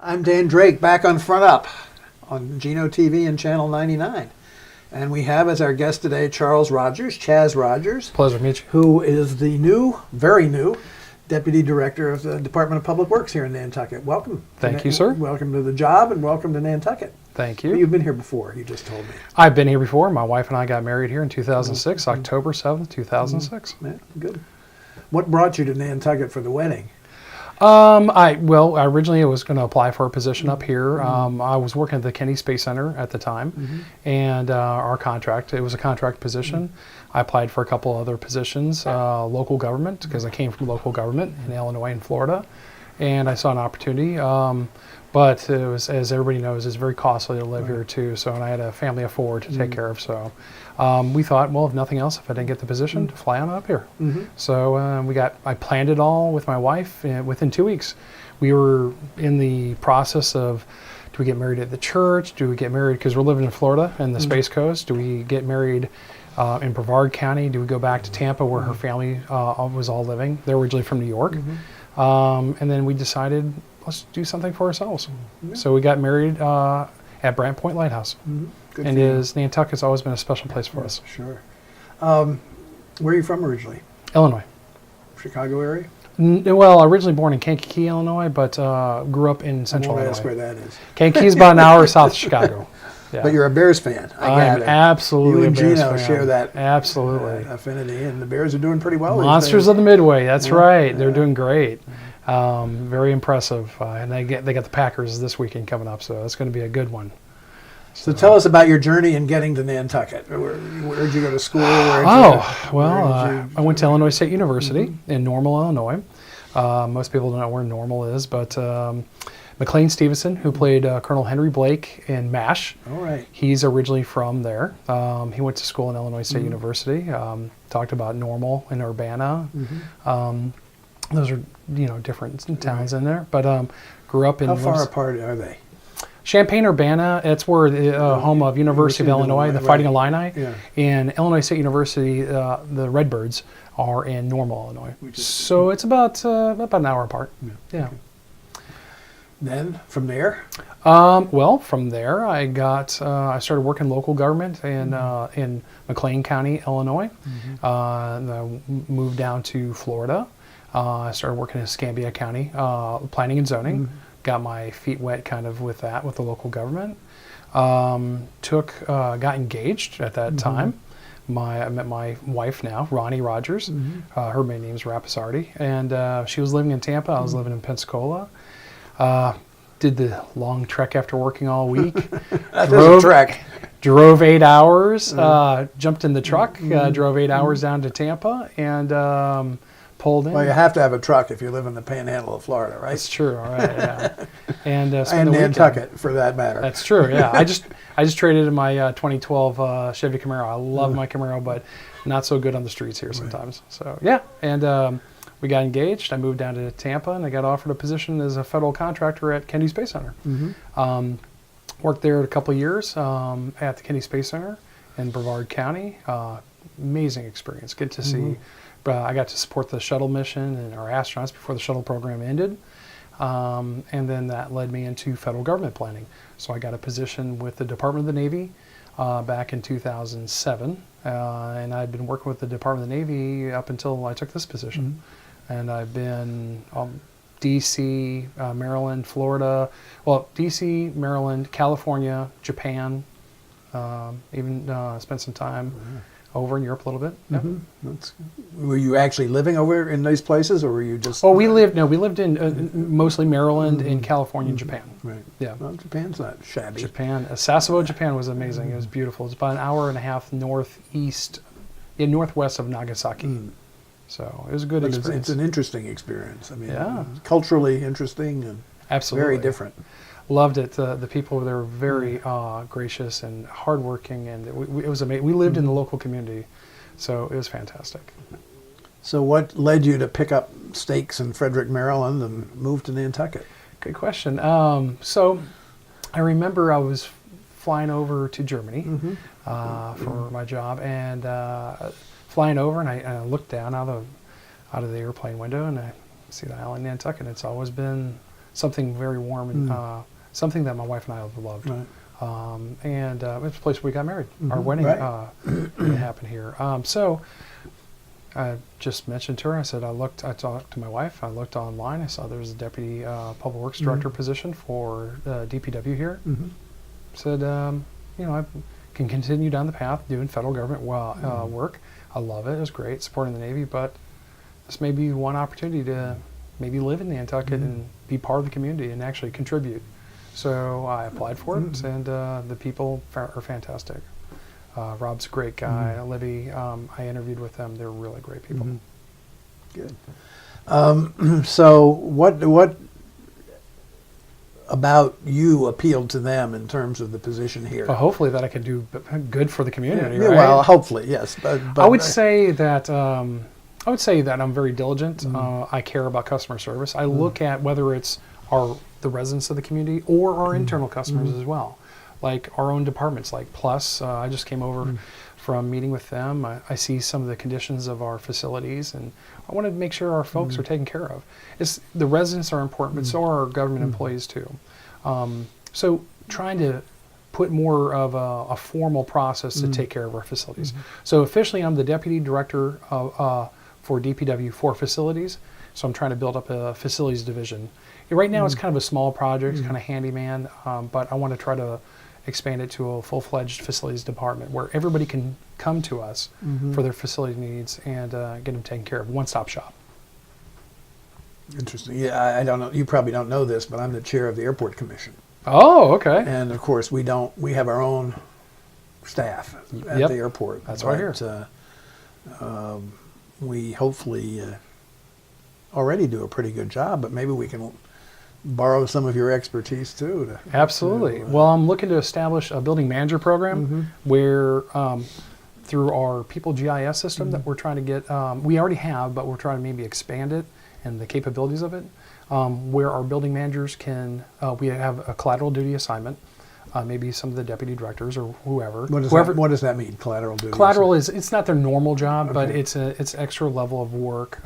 I'm Dan Drake, back on Front Up on Geno TV and Channel 99. And we have as our guest today Chaz Rogers. Pleasure to meet you. Who is the new, very new, Deputy Director of the Department of Public Works here in Nantucket. Welcome. Thank you, sir. Welcome to the job and welcome to Nantucket. Thank you. You've been here before, you just told me. I've been here before. My wife and I got married here in 2006, October 7th, 2006. Yeah, good. What brought you to Nantucket for the wedding? I originally was going to apply for a position up here. I was working at the Kennedy Space Center at the time, and it was a contract position. I applied for a couple other positions, local government, because I came from local government in Illinois and Florida, and I saw an opportunity. But it was, as everybody knows, it's very costly to live here too. So, and I had a family of four to take care of. So, we thought, well, if nothing else, if I didn't get the position, to fly on up here. So I planned it all with my wife. And within 2 weeks, we were in the process of, do we get married at the church? Do we get married because we're living in Florida and the Space Coast? Do we get married in Brevard County? Do we go back to Tampa where her family was all living? They're originally from New York. And then we decided, let's do something for ourselves. So we got married at Brant Point Lighthouse. Good and Nantucket's always been a special place for us. Sure. Where are you from originally? Illinois. Chicago area? Well, originally born in Kankakee, Illinois, but grew up in Central Illinois. Ask where that is. Kankakee's about an hour south of Chicago. Yeah. But you're a Bears fan. I'm absolutely a Bears fan. You and Geno fan. share that absolutely affinity, and the Bears are doing pretty well. Monsters of the Midway. That's right. They're doing great. Very impressive, and they got the Packers this weekend coming up, so it's going to be a good one. So tell us about your journey in getting to Nantucket. Where did you go to school? I went to Illinois State University in Normal, Illinois. Most people don't know where Normal is, but McLean Stevenson, who played Colonel Henry Blake in MASH, he's originally from there. He went to school in Illinois State University. Talked about Normal and Urbana. Those are, different towns in there, but grew up in... How far apart are they? Champaign-Urbana, it's where the home of University of Illinois, the Fighting Illini. And Illinois State University, the Redbirds, are in Normal, Illinois. So it's about an hour apart. Yeah. Then, from there? From there, I started working local government in McLean County, Illinois. And I moved down to Florida. I started working in Escambia County, planning and zoning. Got my feet wet kind of with that, with the local government. Got engaged at that time. I met my wife now, Ronnie Rogers. Her main name is Rapisardi. And she was living in Tampa. I was living in Pensacola. Did the long trek after working all week. That is a trek. Drove 8 hours, jumped in the truck, drove 8 hours down to Tampa, and pulled in. Well, you have to have a truck if you live in the panhandle of Florida, right? That's true, all right, yeah. And Nantucket, for that matter. That's true, yeah. I just traded in my 2012 Chevy Camaro. I love my Camaro, but not so good on the streets here sometimes. So, yeah, and we got engaged. I moved down to Tampa, and I got offered a position as a federal contractor at Kennedy Space Center. Worked there a couple of years at the Kennedy Space Center in Brevard County. Amazing experience. Good to see. I got to support the shuttle mission and our astronauts before the shuttle program ended. And then that led me into federal government planning. So I got a position with the Department of the Navy back in 2007. And I'd been working with the Department of the Navy up until I took this position. And I've been D.C., Maryland, Florida, D.C., Maryland, California, Japan, even spent some time over in Europe a little bit. Were you actually living over in these places, or were you just... we lived in mostly Maryland and California and Japan. Right. Yeah. Well, Japan's not shabby. Japan, Sasebo, Japan was amazing. It was beautiful. It's about an hour and a half northwest of Nagasaki. So it was a good experience. It's an interesting experience. I mean, culturally interesting and absolutely very different. Loved it. The people there were very gracious and hardworking, and it was amazing. We lived in the local community, so it was fantastic. So what led you to pick up stakes in Frederick, Maryland, and move to Nantucket? Good question. So I remember I was flying over to Germany for my job, and flying over, and I looked down out of the airplane window, and I see the island Nantucket. It's always been something very warm and something that my wife and I have loved. Right. And it's a place where we got married. Our wedding Right. didn't happen here. So I just mentioned to her, I said, I talked to my wife, I looked online, I saw there was a deputy public works director position for DPW here. Said, I can continue down the path doing federal government work. I love it. It was great supporting the Navy, but this may be one opportunity to maybe live in Nantucket and be part of the community and actually contribute. So I applied for it, and the people are fantastic. Rob's a great guy. Libby, I interviewed with them. They're really great people. Good. So what about you appealed to them in terms of the position here? Well, hopefully that I can do good for the community. Yeah, right? well, hopefully, yes. But I would say that I'm very diligent. I care about customer service. I look at whether it's the residents of the community or our internal customers as well, like our own departments, like Plus. I just came over from meeting with them. I see some of the conditions of our facilities, and I want to make sure our folks are taken care of. The residents are important, but so are our government employees too. So trying to put more of a formal process to take care of our facilities. So officially, I'm the deputy director for DPW for facilities. So I'm trying to build up a facilities division. Right now, it's kind of a small project, kind of handyman, but I want to try to expand it to a full-fledged facilities department where everybody can come to us for their facility needs and get them taken care of. One-stop shop. Interesting. Yeah, I don't know. You probably don't know this, but I'm the chair of the airport commission, Oh, okay. and of course we have our own staff at Yep. the airport. That's what I hear. We hopefully already do a pretty good job, but maybe we can borrow some of your expertise too. Absolutely. Well, I'm looking to establish a building manager program where through our People GIS system that we're trying to get, we already have, but we're trying to maybe expand it and the capabilities of it, where our building managers can, we have a collateral duty assignment, maybe some of the deputy directors or whoever. What does that mean, collateral duty? Collateral it's not their normal job, but Okay. it's extra level of work.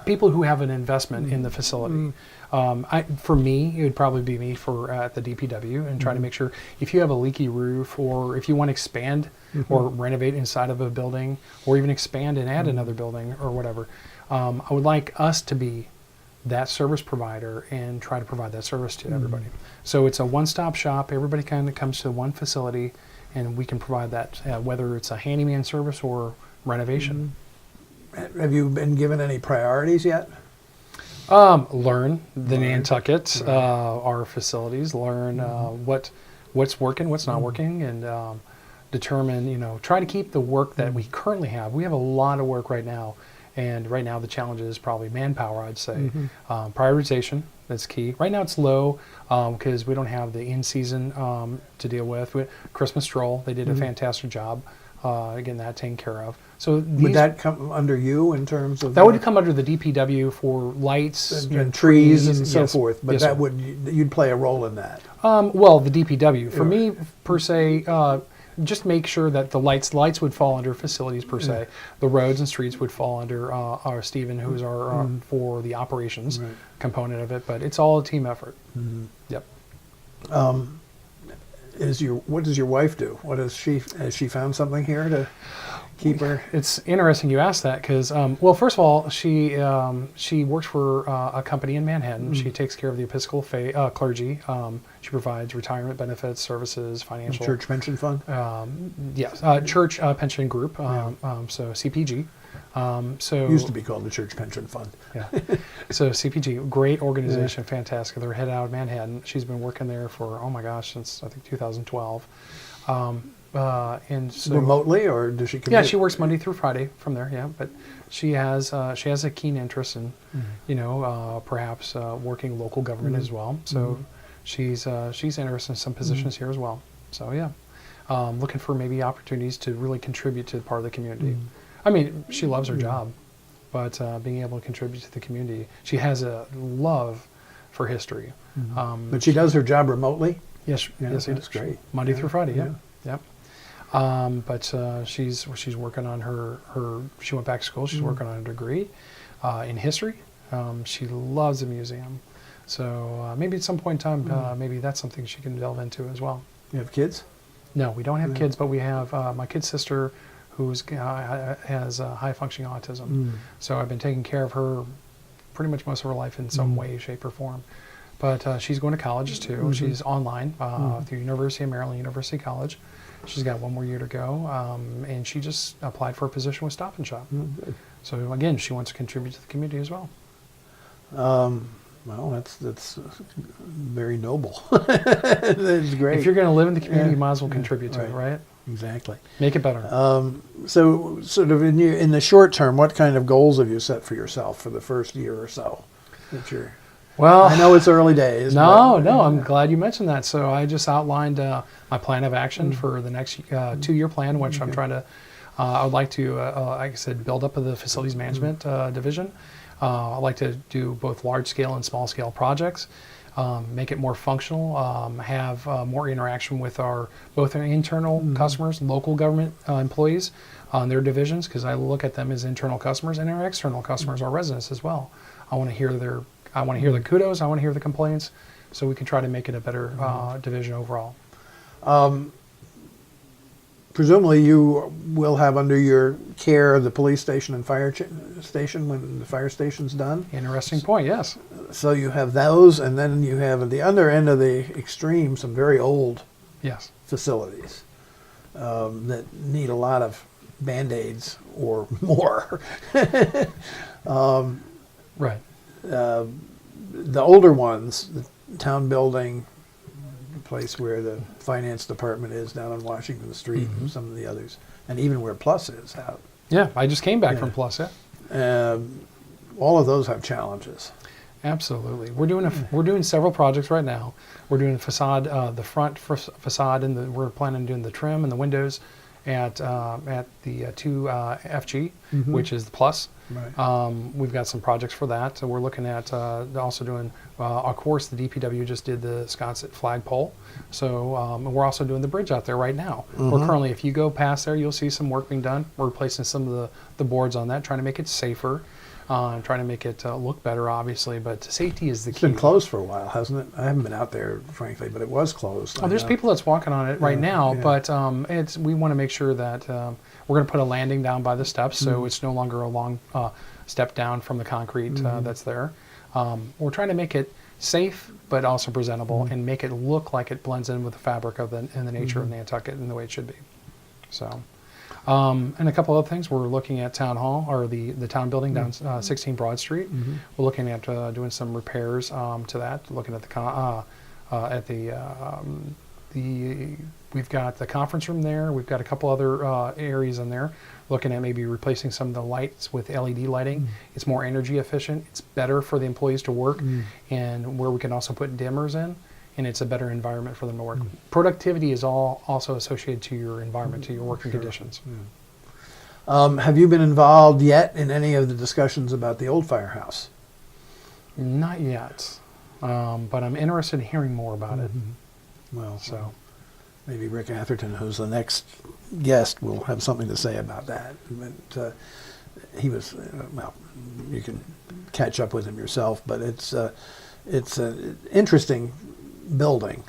People who have an investment in the facility. For me, it would probably be me at the DPW and try to make sure if you have a leaky roof or if you want to expand or renovate inside of a building or even expand and add another building or whatever, I would like us to be that service provider and try to provide that service to everybody. So it's a one-stop shop. Everybody kind of comes to one facility and we can provide that, whether it's a handyman service or renovation. Have you been given any priorities yet? Learn the Nantucket, our facilities, learn what's working, what's not working, and determine, try to keep the work that we currently have. We have a lot of work right now, and right now the challenge is probably manpower, I'd say. Prioritization, that's key. Right now it's low because we don't have the in-season to deal with. Christmas stroll, they did a fantastic job getting that taken care of. So Would that come under you in terms of that would come under the DPW for lights and trees and so yes. forth? But Yes, that sir. you'd play a role in that. Well, the DPW for me per se, just make sure that the lights would fall under facilities per se. The roads and streets would fall under our Stephen, who's our for the operations component of it. But it's all a team effort. Yep. What does your wife do? Has she found something here to keep her? It's interesting you asked that because, well, first of all, she works for a company in Manhattan. She takes care of the Episcopal clergy. She provides retirement benefits, services, financial. Church pension fund? Yes, church pension group, so CPG. So Used to be called the Church Pension Fund. yeah. So CPG, great organization, fantastic. They're headed out of Manhattan. She's been working there for, oh my gosh, since I think 2012. And so Remotely, or does she commute? yeah, she works Monday through Friday from there. Yeah, but she has a keen interest in, perhaps working local government as well. So she's interested in some positions here as well. So yeah, looking for maybe opportunities to really contribute to part of the community. I mean, she loves her job, but being able to contribute to the community, she has a love for history. But she does her job remotely? Yes, Yeah, yes, that's great. Monday through Friday. Yeah. Yep. But she's working on her. She went back to school. She's working on a degree in history. She loves the museum. So maybe at some point in time, maybe that's something she can delve into as well. You have kids? No, we don't have kids, but we have my kid's sister who's has high functioning autism. So I've been taking care of her pretty much most of her life in some way, shape, or form. But she's going to college too. She's online through University of Maryland University College. She's got one more year to go, and she just applied for a position with Stop and Shop. Good. So again, she wants to contribute to the community as well. Well, that's very noble. That's great. If you're going to live in the community, you might as well contribute to it, right? Exactly. Make it better. So, sort of in the short term, what kind of goals have you set for yourself for the first year or so? Well, I know it's early days. No, I'm glad you mentioned that. So I just outlined my plan of action for the next 2-year plan, which I'm trying to. I would like to, like I said, build up the facilities management division. I'd like to do both large scale and small scale projects, make it more functional, have more interaction with both our internal customers, local government employees on their divisions, because I look at them as internal customers, and our external customers, our residents as well. I want to hear the kudos, I want to hear the complaints, so we can try to make it a better division overall. Presumably you will have under your care the police station and fire station when the fire station's done. Interesting point, yes. So you have those, and then you have at the other end of the extreme some very old facilities that need a lot of Band-Aids or more. Right. The older ones, the town building, the place where the finance department is down on Washington Street, and some of the others, and even where Plus is out. Yeah, I just came back from Plus. Yeah. All of those have challenges. Absolutely. We're doing several projects right now. We're doing facade, the front facade, and we're planning on doing the trim and the windows at the 2 FG, which is the Plus. Right. We've got some projects for that. So we're looking at also doing, of course, the DPW just did the Sconset flagpole. So we're also doing the bridge out there right now. We're currently, if you go past there, you'll see some work being done. We're replacing some of the boards on that, trying to make it safer. Trying to make it look better, obviously, but safety is the key. It's been closed for a while, hasn't it? I haven't been out there, frankly, but it was closed. Oh, there's people that's walking on it right now, but we want to make sure that we're going to put a landing down by the steps, so it's no longer a long step down from the concrete that's there. We're trying to make it safe, but also presentable, and make it look like it blends in with the fabric of and the nature of Nantucket and the way it should be. So. And a couple other things, we're looking at Town Hall, or the town building down 16 Broad Street. We're looking at doing some repairs to that, looking at we've got the conference room there, we've got a couple other areas in there, looking at maybe replacing some of the lights with LED lighting. It's more energy efficient, it's better for the employees to work, and where we can also put dimmers in. And it's a better environment for them to work. Productivity is also associated to your environment, to your working conditions. Have you been involved yet in any of the discussions about the old firehouse? Not yet, but I'm interested in hearing more about it. Well, so maybe Rick Atherton, who's the next guest, will have something to say about that. But he was, well, you can catch up with him yourself, but it's an interesting building,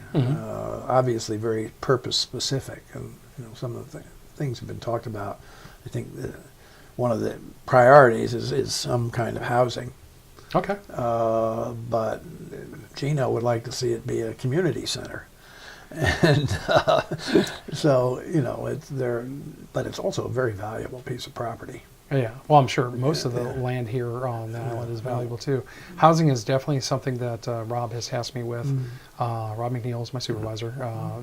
obviously very purpose specific, and some of the things have been talked about. I think one of the priorities is some kind of housing. Okay. But Gino would like to see it be a community center, and so it's there, but it's also a very valuable piece of property. Yeah, well, I'm sure most of the land here on the island is valuable too. Housing is definitely something that Rob has tasked me with. Rob McNeil is my supervisor,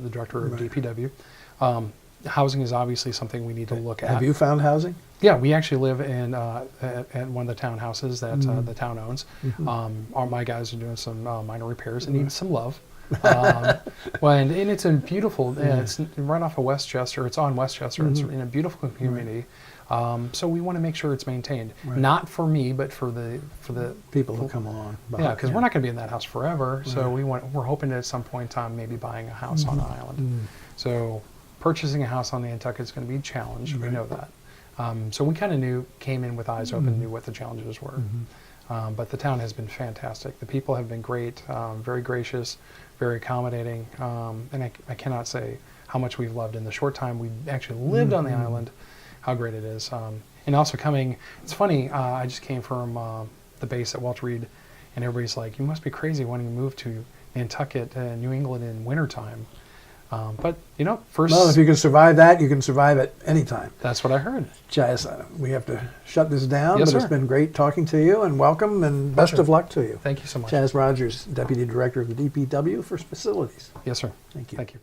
the director of DPW. Housing is obviously something we need to look at. Have you found housing? Yeah, we actually live in at one of the townhouses that the town owns. My guys are doing some minor repairs and need some love. And it's a beautiful, it's right off of Westchester. It's on Westchester. It's in a beautiful community. So we want to make sure it's maintained, not for me, but for the people who come along. Yeah, because we're not going to be in that house forever. So we're hoping to at some point in time maybe buying a house on the island. So purchasing a house on Nantucket is going to be a challenge. We know that. So we kind of came in with eyes open, knew what the challenges were. But the town has been fantastic. The people have been great, very gracious, very accommodating, and I cannot say how much we've loved in the short time we actually lived on the island, how great it is. And also coming, it's funny, I just came from the base at Walter Reed, and everybody's like, you must be crazy wanting to move to Nantucket, New England in wintertime. But, you know, first... Well, if you can survive that, you can survive it anytime. That's what I heard. Chaz, we have to shut this down, Yes, but sir. it's been great talking to you, and welcome, and best Pleasure. of luck to you. Thank you so much. Chaz Rogers, Deputy Director of the DPW for Facilities. Yes, sir. Thank you. Thank you.